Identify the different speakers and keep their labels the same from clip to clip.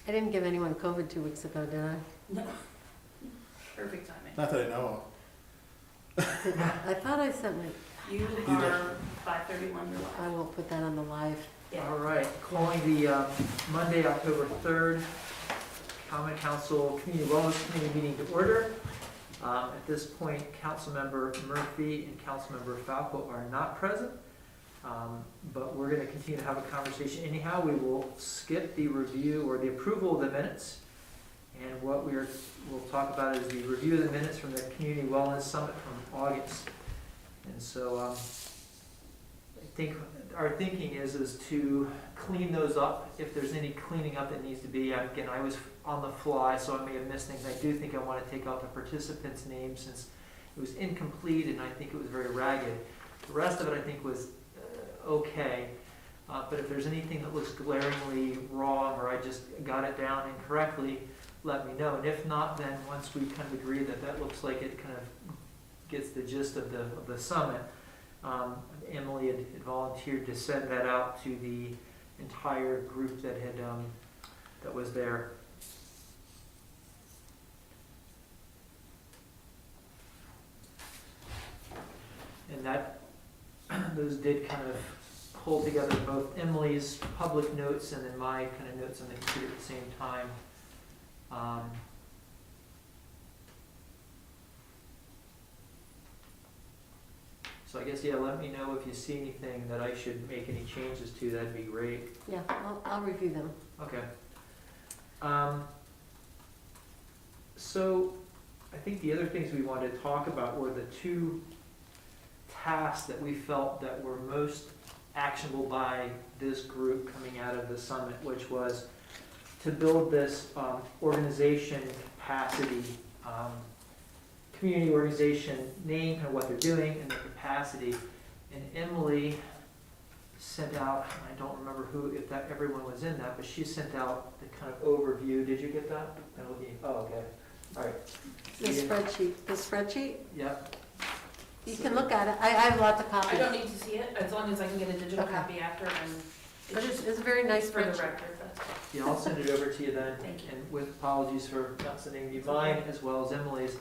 Speaker 1: I didn't give anyone COVID 2 weeks ago, did I?
Speaker 2: No. Perfect timing.
Speaker 3: Not that I know
Speaker 1: I thought I sent my,
Speaker 2: You are 5:31 July.
Speaker 1: I won't put that on the live.
Speaker 2: Yeah.
Speaker 4: All right, calling the Monday, October 3rd, Common Council Community Wellness Committee meeting to order. At this point, Councilmember Murphy and Councilmember Falco are not present, but we're going to continue to have a conversation anyhow. We will skip the review or the approval of the minutes, and what we'll talk about is the review of the minutes from the Community Wellness Summit from August. And so I think our thinking is to clean those up if there's any cleaning up that needs to be. Again, I was on the fly, so I may have missed things. I do think I want to take out the participants' names since it was incomplete and I think it was very ragged. The rest of it I think was okay, but if there's anything that looks glaringly wrong or I just got it down incorrectly, let me know. And if not, then once we kind of agree that that looks like it kind of gets the gist of the summit, Emily had volunteered to send that out to the entire group that had that was there. And that those did kind of pull together both Emily's public notes and then my kind of notes on the computer at the same time. So I guess, yeah, let me know if you see anything that I should make any changes to. That'd be great.
Speaker 1: Yeah, I'll review them.
Speaker 4: Okay. So I think the other things we wanted to talk about were the two tasks that we felt that were most actionable by this group coming out of the summit, which was to build this organization capacity, community organization name, kind of what they're doing, and the capacity. And Emily sent out, I don't remember if everyone was in that, but she sent out the kind of overview. Did you get that? Oh, okay. All right.
Speaker 1: The spreadsheet?
Speaker 4: Yep.
Speaker 1: You can look at it. I have lots of
Speaker 2: I
Speaker 1: copies.
Speaker 2: don't need to see it, as long as I can get a digital
Speaker 1: Okay.
Speaker 2: copy after, and
Speaker 1: But it's a very nice
Speaker 2: for the
Speaker 1: spreadsheet.
Speaker 2: record, that's all.
Speaker 4: Yeah, I'll send it over to you then.
Speaker 2: Thank you.
Speaker 4: And with apologies for not sending you mine as well as Emily's.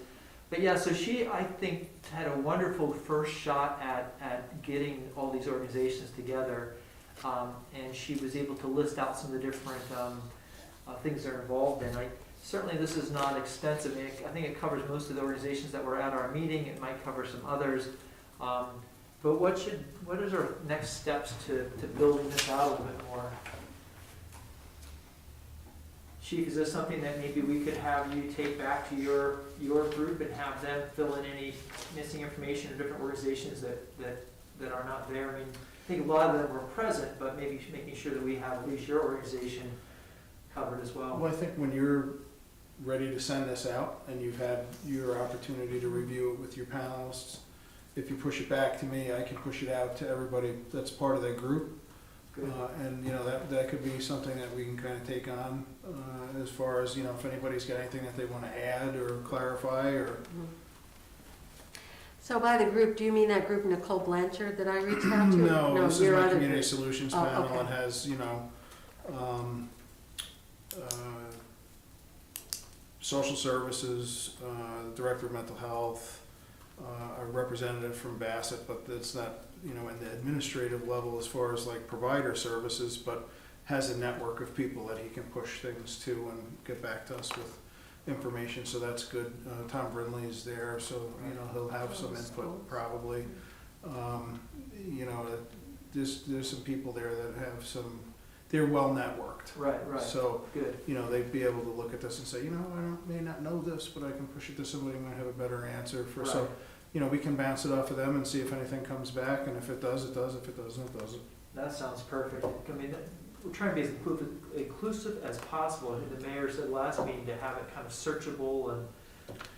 Speaker 4: But yeah, so she, I think, had a wonderful first shot at getting all these organizations together. And she was able to list out some of the different things they're involved in. Certainly this is not extensive. I think it covers most of the organizations that were at our meeting. It might cover some others. But what is our next steps to building this out a little bit more? Chief, is this something that maybe we could have you take back to your group and have them fill in any missing information of different organizations that are not there? I mean, I think a lot of them were present, but maybe making sure that we have at least your organization covered as well.
Speaker 3: Well, I think when you're ready to send this out and you've had your opportunity to review it with your panelists, if you push it back to me, I can push it out to everybody that's part of that group.
Speaker 4: Good.
Speaker 3: And, you know, that could be something that we can kind of take on as far as, you know, if anybody's got anything that they want to add or clarify or.
Speaker 1: Mhm. So by the group, do you mean that group Nicole Blanchard that I reached out to?
Speaker 3: No, this is
Speaker 1: your
Speaker 3: my
Speaker 1: other
Speaker 3: community
Speaker 1: group.
Speaker 3: solutions
Speaker 1: Oh,
Speaker 3: panel
Speaker 1: okay.
Speaker 3: and has, you know, social services, director of mental health, a representative from Bassett, but that's not, you know, in the administrative level as far as like provider services, but has a network of people that he can push things to and get back to us with information, so that's good. Tom Brindley is there, so, you know, he'll have some input probably. You know, there's some people there that have they're well networked.
Speaker 4: Right.
Speaker 3: So,
Speaker 4: Good.
Speaker 3: you know, they'd be able to look at this and say, you know, I may not know this, but I can push it to somebody who might have a better answer for, so,
Speaker 4: Right.
Speaker 3: you know, we can bounce it off of them and see if anything comes back, and if it does, it does, if it doesn't, it doesn't.
Speaker 4: That sounds perfect. I mean, we're trying to be as inclusive as possible. I think the mayor said last meeting to have it kind of searchable, and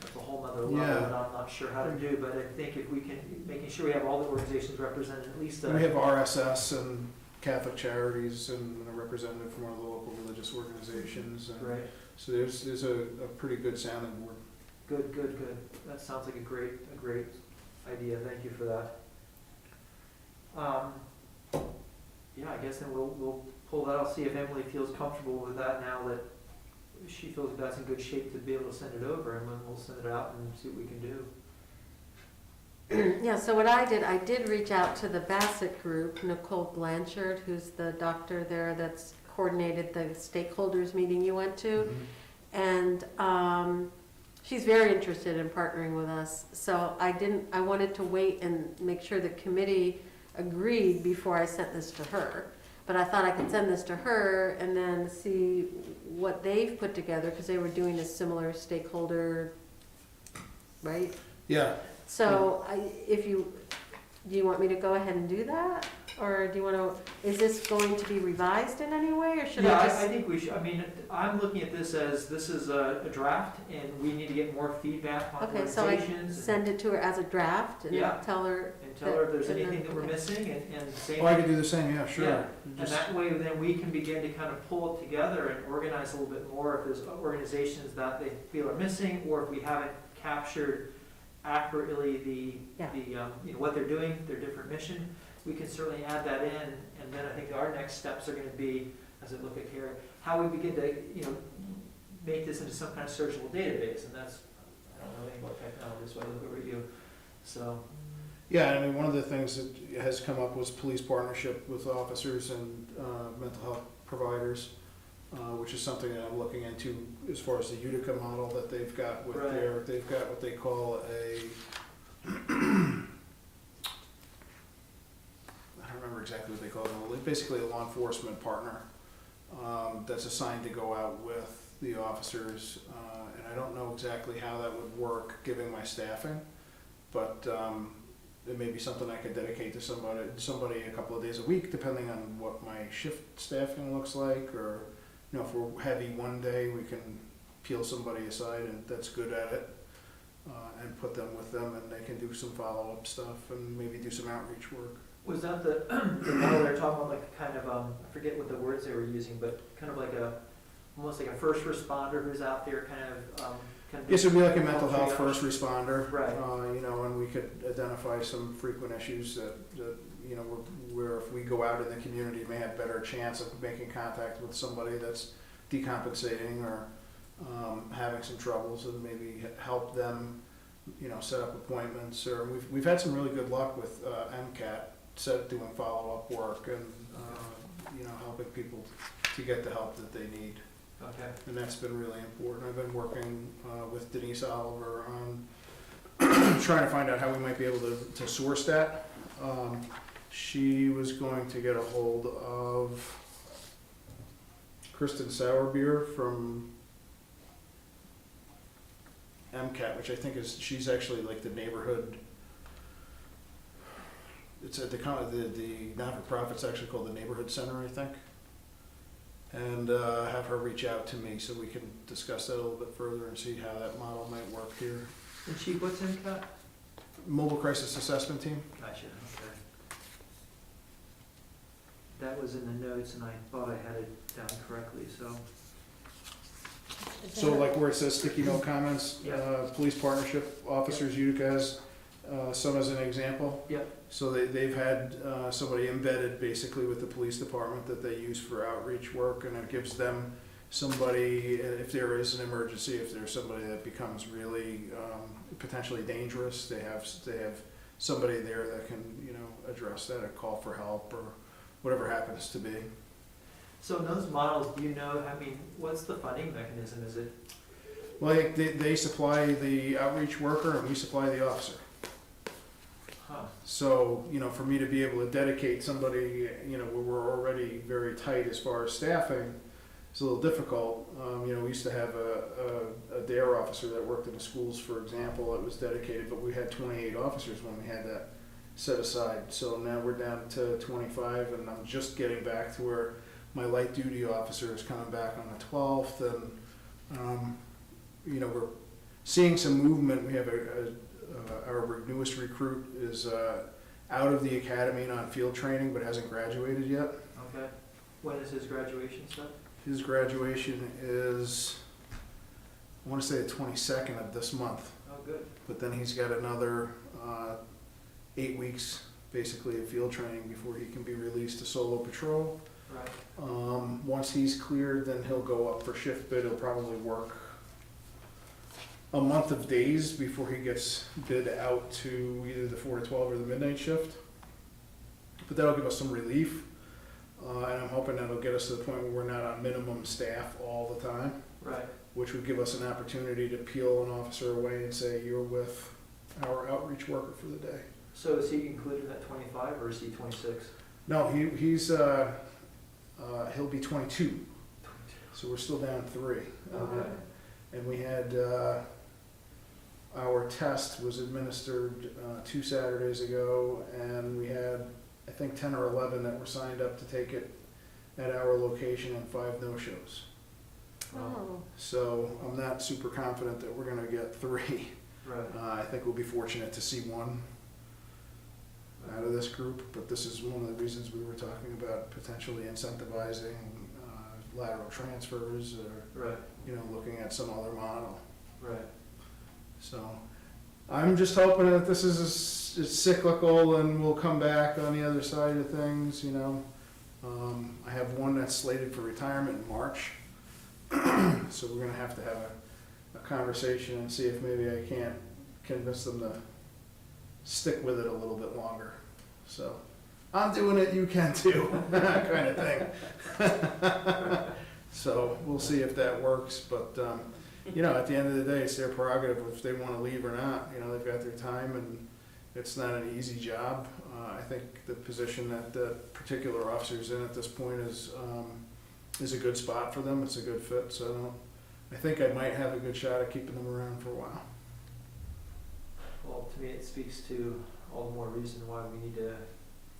Speaker 4: that's a whole nother level
Speaker 3: Yeah.
Speaker 4: that I'm not sure how to do, but I think if we can, making sure we have all the organizations represented, at least.
Speaker 3: We have RSS and Catholic Charities and a representative from one of the local religious organizations. And
Speaker 4: Right.
Speaker 3: so there's a pretty good sounding board.
Speaker 4: Good. That sounds like a great idea. Thank you for that. Yeah, I guess then we'll pull that. I'll see if Emily feels comfortable with that now that she feels that's in good shape to be able to send it over, and then we'll send it out and see what we can do.
Speaker 1: Yeah, so what I did reach out to the Bassett group, Nicole Blanchard, who's the doctor there that's coordinated the stakeholders meeting you went to. And she's very interested in partnering with us. So I wanted to wait and make sure the committee agreed before I sent this to her. But I thought I could send this to her and then see what they've put together, because they were doing a similar stakeholder, right?
Speaker 3: Yeah,
Speaker 1: So do you want me to go ahead and do that? Or do you want to, is this going to be revised in any way, or should
Speaker 4: Yeah,
Speaker 1: I
Speaker 4: I
Speaker 1: just?
Speaker 4: think we should, I mean, I'm looking at this as, this is a draft, and we need to get more feedback on
Speaker 1: Okay, so I
Speaker 4: organizations.
Speaker 1: send it to her as a draft and
Speaker 4: Yeah.
Speaker 1: tell her,
Speaker 4: And tell her if there's
Speaker 1: and then-
Speaker 4: anything that we're
Speaker 1: okay.
Speaker 4: missing, and same.
Speaker 3: well, I could do the same, yeah, sure.
Speaker 4: Yeah, And
Speaker 3: Just-
Speaker 4: that way, then we can begin to kind of pull it together and organize a little bit more if there's organizations that they feel are missing, or if we haven't captured accurately
Speaker 1: Yeah.
Speaker 4: what they're doing, their different mission. We can certainly add that in, and then I think our next steps are gonna be, as I look at here, how we begin to, make this into some kind of searchable database, and that's, I don't know anything about technology, so I look over at you, so.
Speaker 3: Yeah, I mean, one of the things that has come up was police partnership with officers and mental health providers, which is something that I'm looking into as far as the Utica model that they've got with
Speaker 4: Right.
Speaker 3: they've got what they call I don't remember exactly what they call it, basically a law enforcement partner that's assigned to go out with the officers, and I don't know exactly how that would work, given my staffing, but it may be something I could dedicate to somebody a couple of days a week, depending on what my shift staffing looks like, or, if we're heavy one day, we can peel somebody aside and that's good at it, and put them with them, and they can do some follow-up stuff and maybe do some outreach work.
Speaker 4: Was that the model they're talking about, like kind of, I forget what the words they were using, but kind of like almost like a first responder who's out there kind of.
Speaker 3: Yes, it'd be like a mental health first responder.
Speaker 4: Right.
Speaker 3: And we could identify some frequent issues that where if we go out in the community, may have better chance of making contact with somebody that's decompensating or having some troubles, and maybe help them, set up appointments. Or we've had some really good luck with MCAT, doing follow-up work and, helping people to get the help that they need.
Speaker 4: Okay.
Speaker 3: And that's been really important. I've been working with Denise Oliver on trying to find out how we might be able to source that. She was going to get a hold of Kristen Sauerbier from MCAT, which I think she's actually like the neighborhood. It's at the not-for-profit's actually called the Neighborhood Center, I think. And have her reach out to me so we can discuss that a little bit further and see how that model might work here.
Speaker 4: And Chief, what's MCAT?
Speaker 3: Mobile Crisis Assessment Team.
Speaker 4: Gotcha, okay. That was in the notes, and I thought I had it down correctly, so.
Speaker 3: So like where it says sticky note comments,
Speaker 4: Yeah.
Speaker 3: police partnership officers, Utica has some as an example.
Speaker 4: Yep.
Speaker 3: So they've had somebody embedded basically with the police department that they use for outreach work, and it gives them somebody, if there is an emergency, if there's somebody that becomes really potentially dangerous, they have somebody there that can, address that, a call for help or whatever happens to be.
Speaker 4: So in those models, what's the funding mechanism? Is it?
Speaker 3: Well, they supply the outreach worker and we supply the officer.
Speaker 4: Huh.
Speaker 3: So, for me to be able to dedicate somebody, where we're already very tight as far as staffing, it's a little difficult. We used to have a DARE officer that worked in the schools, for example, that was dedicated, but we had 28 officers when we had that set aside. So now we're down to 25, and I'm just getting back to where my light duty officer is coming back on the 12th, and, we're seeing some movement. We have our newest recruit is out of the academy and on field training, but hasn't graduated yet.
Speaker 4: Okay. When is his graduation stuff?
Speaker 3: His graduation is, I want to say the 22nd of this month,
Speaker 4: Oh, good.
Speaker 3: but then he's got another 8 weeks basically of field training before he can be released to solo patrol.
Speaker 4: Right.
Speaker 3: once he's cleared, then he'll go up for shift bid. He'll probably work a month of days before he gets bid out to either the 4 to 12 or the midnight shift. But that'll give us some relief, and I'm hoping that'll get us to the point where we're not on minimum staff all the time,
Speaker 4: Right.
Speaker 3: which would give us an opportunity to peel an officer away and say, you're with our outreach worker for the day.
Speaker 4: So is he included in that 25 or is he 26?
Speaker 3: No, he's he'll be 22, so we're still down 3.
Speaker 4: Okay.
Speaker 3: And we had, our test was administered 2 Saturdays ago, and we had, I think, 10 or 11 that were signed up to take it at our location and 5 no-shows.
Speaker 1: Oh,
Speaker 3: So I'm not super confident that we're gonna get 3.
Speaker 4: Right.
Speaker 3: I think we'll be fortunate to see 1 out of this group, but this is one of the reasons we were talking about potentially incentivizing lateral transfers or,
Speaker 4: Right.
Speaker 3: looking at some other model.
Speaker 4: Right.
Speaker 3: So I'm just hoping that this is it's cyclical and we'll come back on the other side of things, I have one that's slated for retirement in March. So we're gonna have to have a conversation and see if maybe I can't convince them to stick with it a little bit longer. So I'm doing it, you can too, kind of thing. So we'll see if that works, but at the end of the day, it's their prerogative if they want to leave or not. They've got their time, and it's not an easy job. I think the position that the particular officer's in at this point is a good spot for them. It's a good fit, so I think I might have a good shot at keeping them around for a while.
Speaker 4: Well, to me, it speaks to all the more reason why we need to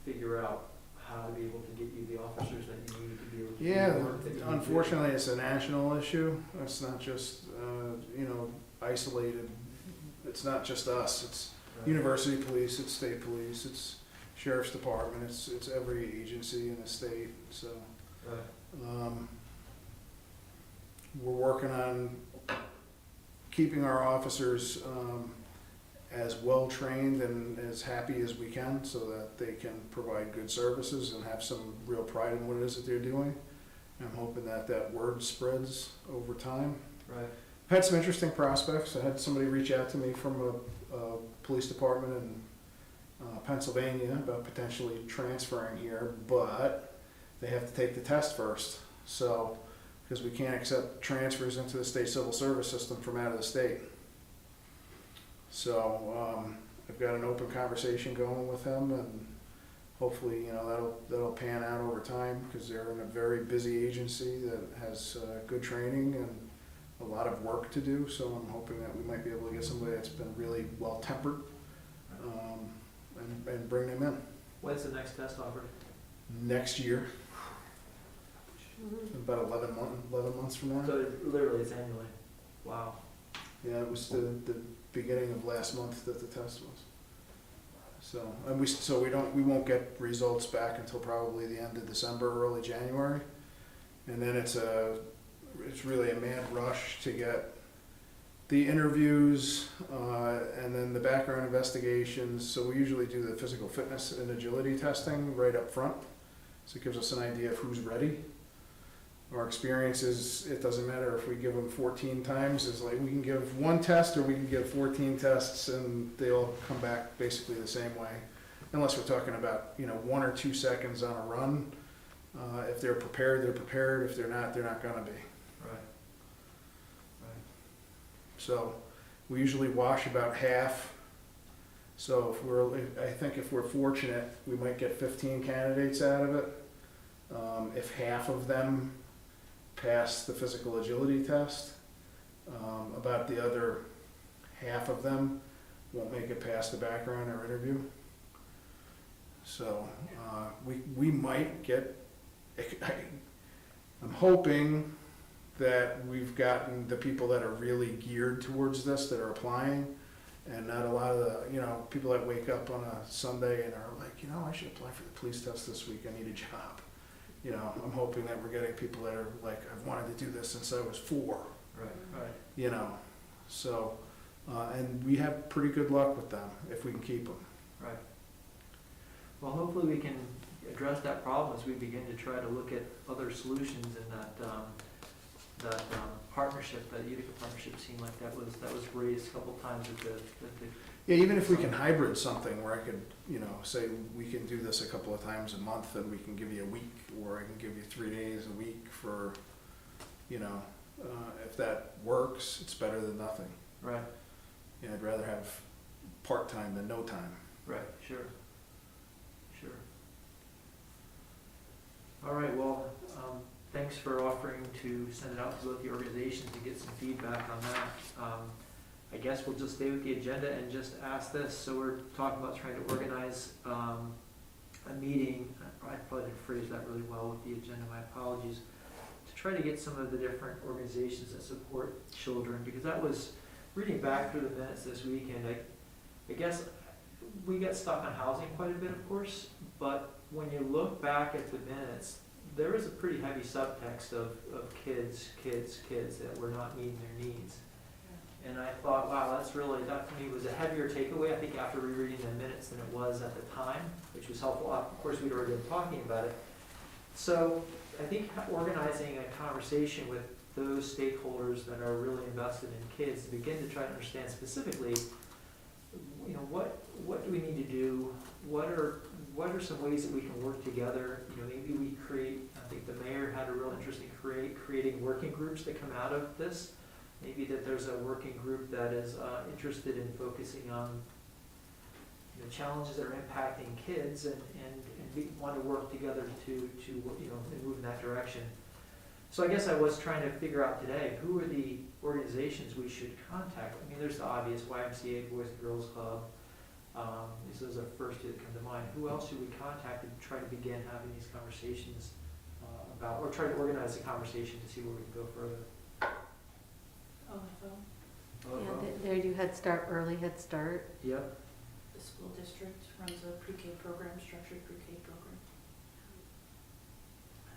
Speaker 4: figure out how to be able to get you the officers that you need to be able to do
Speaker 3: Yeah,
Speaker 4: the work that you need to do.
Speaker 3: unfortunately, it's a national issue. It's not just, isolated. It's not just us. It's
Speaker 4: Right.
Speaker 3: university police, it's state police, it's sheriff's department, it's every agency in the state, so.
Speaker 4: Right.
Speaker 3: We're working on keeping our officers as well-trained and as happy as we can so that they can provide good services and have some real pride in what it is that they're doing. I'm hoping that that word spreads over time.
Speaker 4: Right.
Speaker 3: I've had some interesting prospects. I had somebody reach out to me from a police department in Pennsylvania about potentially transferring here, but they have to take the test first. So, because we can't accept transfers into the state civil service system from out of the state. So, I've got an open conversation going with him, and hopefully, that'll pan out over time, because they're in a very busy agency that has good training and a lot of work to do. So I'm hoping that we might be able to get somebody that's been really well-tempered, and bring them in
Speaker 4: When's the next test offered?
Speaker 3: next year,
Speaker 1: mhm.
Speaker 3: about 11 months from now.
Speaker 4: So literally it's annually. Wow.
Speaker 3: Yeah, it was the beginning of last month that the test was. So, and we won't get results back until probably the end of December, early January. And then it's really a mad rush to get the interviews, and then the background investigations. So we usually do the physical fitness and agility testing right up front. So it gives us an idea of who's ready. Our experience is, it doesn't matter if we give them 14 times, it's like we can give 1 test or we can give 14 tests and they all come back basically the same way. Unless we're talking about, 1 or 2 seconds on a run. If they're prepared, they're prepared. If they're not gonna be.
Speaker 4: Right. Right.
Speaker 3: So we usually wash about half. So I think if we're fortunate, we might get 15 candidates out of it. If half of them pass the physical agility test, about the other half of them won't make it past the background or interview. So we might get, I'm hoping that we've gotten the people that are really geared towards this, that are applying, and not a lot of the, people that wake up on a Sunday and are like, I should apply for the police test this week, I need a job. I'm hoping that we're getting people that are like, I've wanted to do this since I was 4,
Speaker 4: Right. Right.
Speaker 3: So, and we have pretty good luck with them if we can keep them.
Speaker 4: Right. Well, hopefully we can address that problem as we begin to try to look at other solutions in that partnership, that Utica partnership seemed like that was raised a couple times at the
Speaker 3: Yeah, even if we can hybrid something where I could, say we can do this a couple of times a month and we can give you a week, or I can give you 3 days a week for, if that works, it's better than nothing.
Speaker 4: right,
Speaker 3: I'd rather have part-time than no time.
Speaker 4: right, sure. All right, well, thanks for offering to send it out to both the organizations to get some feedback on that. I guess we'll just stay with the agenda and just ask this. So we're talking about trying to organize a meeting. I probably didn't phrase that really well with the agenda, my apologies. To try to get some of the different organizations that support children, because that was, reading back through the minutes this weekend, I guess we get stuck on housing quite a bit, of course, but when you look back at the minutes, there is a pretty heavy subtext of kids that were not meeting their needs. And I thought, wow, that to me was a heavier takeaway, I think, after rereading the minutes than it was at the time, which was helpful. Of course, we'd already been talking about it. So I think organizing a conversation with those stakeholders that are really invested in kids to begin to try to understand specifically, what do we need to do? What are some ways that we can work together? Maybe we create, I think the mayor had a real interest in creating working groups that come out of this. Maybe that there's a working group that is interested in focusing on challenges that are impacting kids and we want to work together to move in that direction. So I guess I was trying to figure out today, who are the organizations we should contact? I mean, there's the obvious YMCA, Boys and Girls Club. These are the first two that come to mind. Who else should we contact and try to begin having these conversations about, or try to organize a conversation to see where we can go further?
Speaker 1: Yeah, there you Head Start, early Head Start.
Speaker 4: Yep.
Speaker 2: The school district runs a pre-K program, structured pre-K program.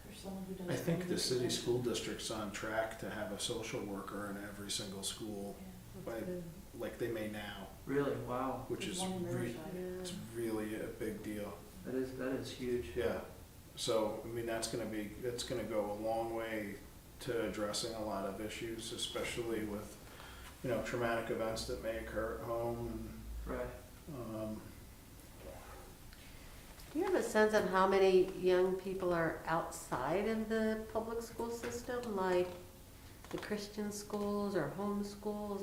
Speaker 2: There's someone who does.
Speaker 3: I think the city school district's on track to have a social worker in every single school,
Speaker 1: That's
Speaker 3: By-
Speaker 1: good.
Speaker 3: like they may now,
Speaker 4: Really? Wow.
Speaker 3: which
Speaker 2: There's
Speaker 3: is
Speaker 2: one in Riverside.
Speaker 3: it's really a big deal.
Speaker 4: That is huge.
Speaker 3: Yeah, so, it's gonna go a long way to addressing a lot of issues, especially with, traumatic events that may occur at home.
Speaker 4: Right.
Speaker 3: And,
Speaker 1: Do you have a sense of how many young people are outside of the public school system, like the Christian schools or home schools?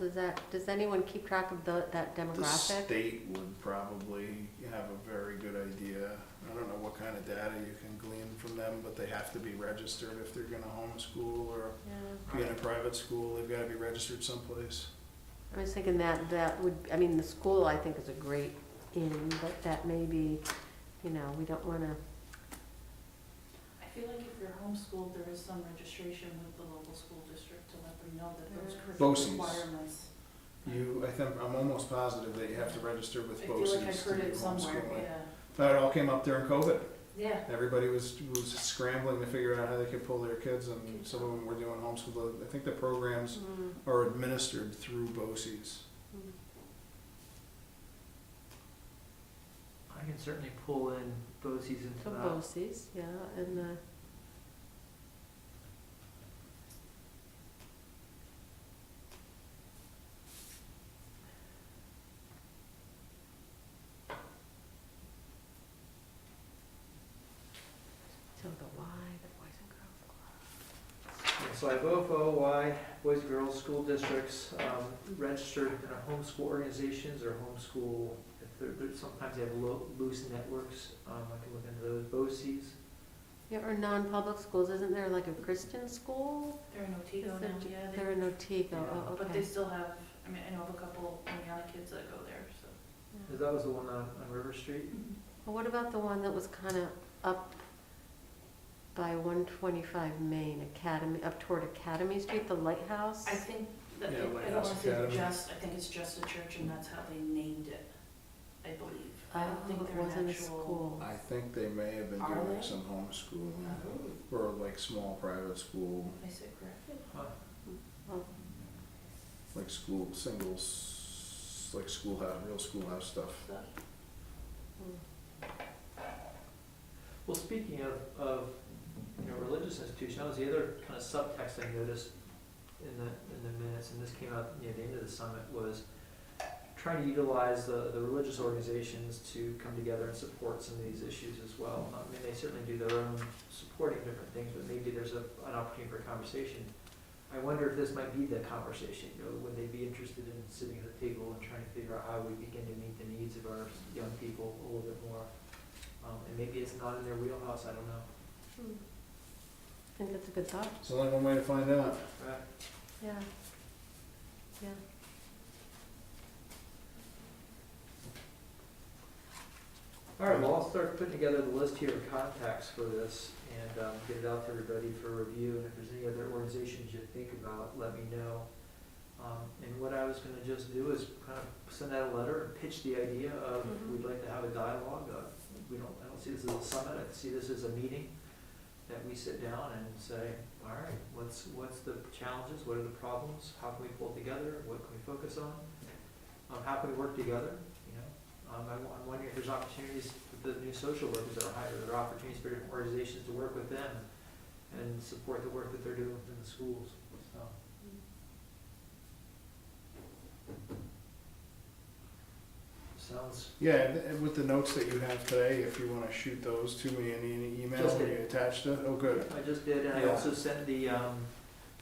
Speaker 1: Does anyone keep track of that
Speaker 3: the
Speaker 1: demographic?
Speaker 3: state would probably have a very good idea. I don't know what kind of data you can glean from them, but they have to be registered if they're gonna homeschool or
Speaker 1: Yeah.
Speaker 3: be in a private school, they've gotta be registered someplace.
Speaker 1: I was thinking that would, the school I think is a great in, but that may be, we don't wanna,
Speaker 2: I feel like if you're homeschooled, there is some registration with the local school district to let them know that those curriculum
Speaker 3: BOCES.
Speaker 2: requirements.
Speaker 3: I'm almost positive that you have to register with
Speaker 2: I feel like I
Speaker 3: BOCES to
Speaker 2: heard
Speaker 3: do
Speaker 2: it somewhere,
Speaker 3: homeschooling.
Speaker 2: yeah.
Speaker 3: That all came up during COVID.
Speaker 2: Yeah.
Speaker 3: Everybody was scrambling to figure out how they could pull their kids, and some of them were doing homeschool. I think the programs are administered through BOCES.
Speaker 4: I can certainly pull in BOCES into
Speaker 1: so
Speaker 4: that.
Speaker 1: BOCES, yeah, and so the Y, the Boys and Girls Club.
Speaker 4: Yeah, so I have OFOY, Boys and Girls School Districts, registered in a homeschool organizations or homeschool, sometimes they have loose networks, I can look into those, BOCES.
Speaker 1: Yeah, or non-public schools, isn't there like a Christian school?
Speaker 2: They're in Otsego
Speaker 1: Is
Speaker 2: now,
Speaker 1: there-
Speaker 2: yeah.
Speaker 1: They're in Otsego,
Speaker 2: Yeah,
Speaker 1: oh,
Speaker 2: But they
Speaker 1: okay.
Speaker 2: still have, I know of a couple Indiana kids that go there, so.
Speaker 1: Yeah.
Speaker 4: That was the one on River Street?
Speaker 1: Well, what about the one that was kind of up by 125 Main, Academy, up toward Academy Street, the lighthouse?
Speaker 2: I think that,
Speaker 3: Yeah,
Speaker 2: I don't
Speaker 3: Lighthouse
Speaker 2: wanna say
Speaker 3: Academy.
Speaker 2: I think it's just a church and that's how they named it, I believe. I don't think
Speaker 1: Oh,
Speaker 2: they're
Speaker 1: it
Speaker 2: an
Speaker 1: wasn't a
Speaker 2: actual.
Speaker 1: school.
Speaker 3: I think they may have been
Speaker 2: Are
Speaker 3: doing
Speaker 2: they?
Speaker 3: some homeschooling,
Speaker 2: Oh,
Speaker 3: or like small private school,
Speaker 2: I said corrected.
Speaker 4: Huh.
Speaker 1: Oh,
Speaker 3: like like schoolhouse, real schoolhouse stuff.
Speaker 2: So,
Speaker 1: hmm.
Speaker 4: Well, speaking of, religious institutions, that was the other kind of subtext I noticed in the minutes, and this came out near the end of the summit, was trying to utilize the religious organizations to come together and support some of these issues as well. I mean, they certainly do their own supporting different things, but maybe there's an opportunity for conversation. I wonder if this might be the conversation, would they be interested in sitting at the table and trying to figure out how we begin to meet the needs of our young people a little bit more? And maybe it's not in their wheelhouse, I don't know.
Speaker 1: I think that's a good thought.
Speaker 3: It's only one way to find out.
Speaker 4: Right.
Speaker 1: Yeah. Yeah.
Speaker 4: All right, well, I'll start putting together the list here of contacts for this and get it out to everybody for review. And if there's any other organizations you think about, let me know. And what I was going to just do is kind of send out a letter and pitch the idea of we'd like to have a dialogue. I don't see this as a summit. I see this as a meeting that we sit down and say, all right, what's the challenges? What are the problems? How can we pull it together? What can we focus on? How can we work together? I'm wondering if there's opportunities with the new social workers that are hired. Are there opportunities for different organizations to work with them and support the work that they're doing within the schools? So. Sounds.
Speaker 3: Yeah, and with the notes that you have today, if you wanna shoot those to me in any email
Speaker 4: Just
Speaker 3: when
Speaker 4: did.
Speaker 3: you attached it, oh, good.
Speaker 4: I just did, and I
Speaker 3: Yeah.
Speaker 4: also sent the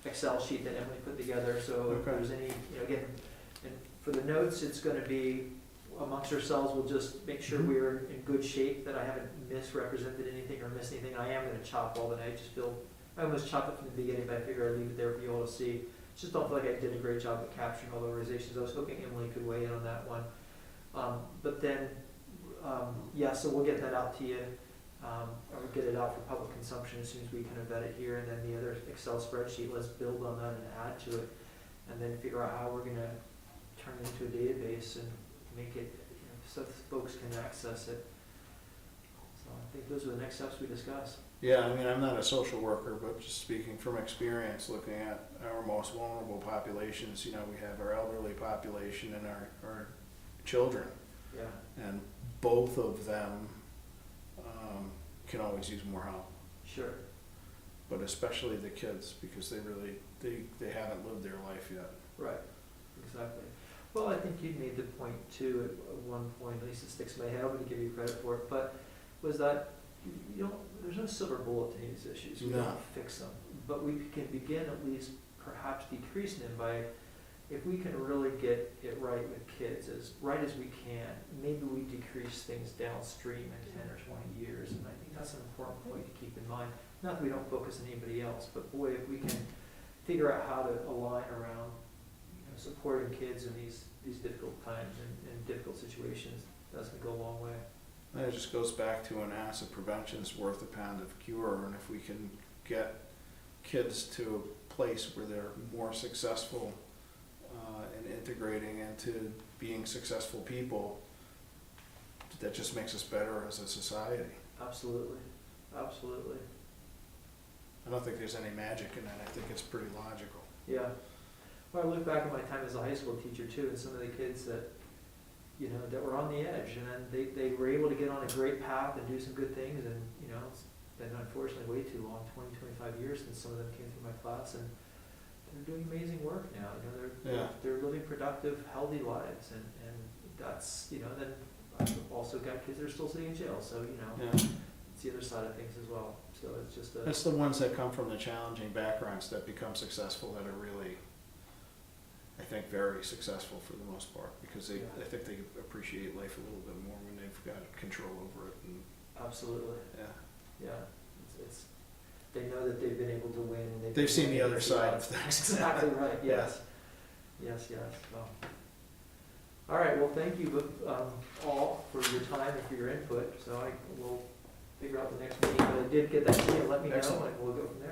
Speaker 4: Excel sheet that Emily put together, so if
Speaker 3: Okay.
Speaker 4: there's any, again, and for the notes, it's gonna be amongst ourselves, we'll just make sure
Speaker 3: Mhm.
Speaker 4: we're in good shape, that I haven't misrepresented anything or missed anything. I am gonna chop all that, I almost chopped it from the beginning, but I figure I'd leave it there for you all to see. Just don't feel like I did a great job of capturing all the organizations. I was hoping Emily could weigh in on that one. But then, so we'll get that out to you, or get it out for public consumption as soon as we kind of vet it here, and then the other Excel spreadsheet, let's build on that and add to it, and then figure out how we're gonna turn it into a database and make it, so that folks can access it. So I think those are the next steps we discuss.
Speaker 3: Yeah, I mean, I'm not a social worker, but just speaking from experience, looking at our most vulnerable populations, we have our elderly population and our children,
Speaker 4: Yeah,
Speaker 3: and both of them can always use more help,
Speaker 4: sure.
Speaker 3: but especially the kids, because they haven't lived their life yet.
Speaker 4: Right, exactly. Well, I think you made the point too, at one point, at least it sticks in my head, I'm gonna give you credit for it, but was that, there's no silver bullet to these issues, we
Speaker 3: No.
Speaker 4: don't fix them. But we can begin at least perhaps decreasing them by, if we can really get it right with kids, as right as we can, maybe we decrease things downstream in 10 or 20 years, and I think that's an important point to keep in mind. Not that we don't focus on anybody else, but boy, if we can figure out how to align around supporting kids in these difficult times and difficult situations, that's gonna go a long way.
Speaker 3: And it just goes back to an ounce of prevention is worth a pound of cure, and if we can get kids to a place where they're more successful in integrating into being successful people, that just makes us better as a society.
Speaker 4: Absolutely, absolutely.
Speaker 3: I don't think there's any magic in that, I think it's pretty logical.
Speaker 4: Yeah. Well, I look back at my time as a high school teacher too, and some of the kids that, that were on the edge, and then they were able to get on a great path and do some good things, and, it's been unfortunately way too long, 20, 25 years since some of them came through my class, and they're doing amazing work now, they're living productive, healthy lives, and that's, then I've also got kids that are still sitting in jail, so,
Speaker 3: Yeah.
Speaker 4: it's the other side of things as well, so it's just a.
Speaker 3: It's the ones that come from the challenging backgrounds that become successful, that are really, I think, very successful for the most part, because
Speaker 4: Yeah.
Speaker 3: I think they appreciate life a little bit more when they've got control over it, and,
Speaker 4: Absolutely,
Speaker 3: yeah.
Speaker 4: yeah, it's, they know that they've been able to win, and
Speaker 3: They've seen the other side of things.
Speaker 4: Exactly right, yes. Yes, well. All right, well, thank you all for your time and for your input, so I will figure out the next meeting, but I did get that to you, let me know,
Speaker 3: Excellent.
Speaker 4: and we'll go from there.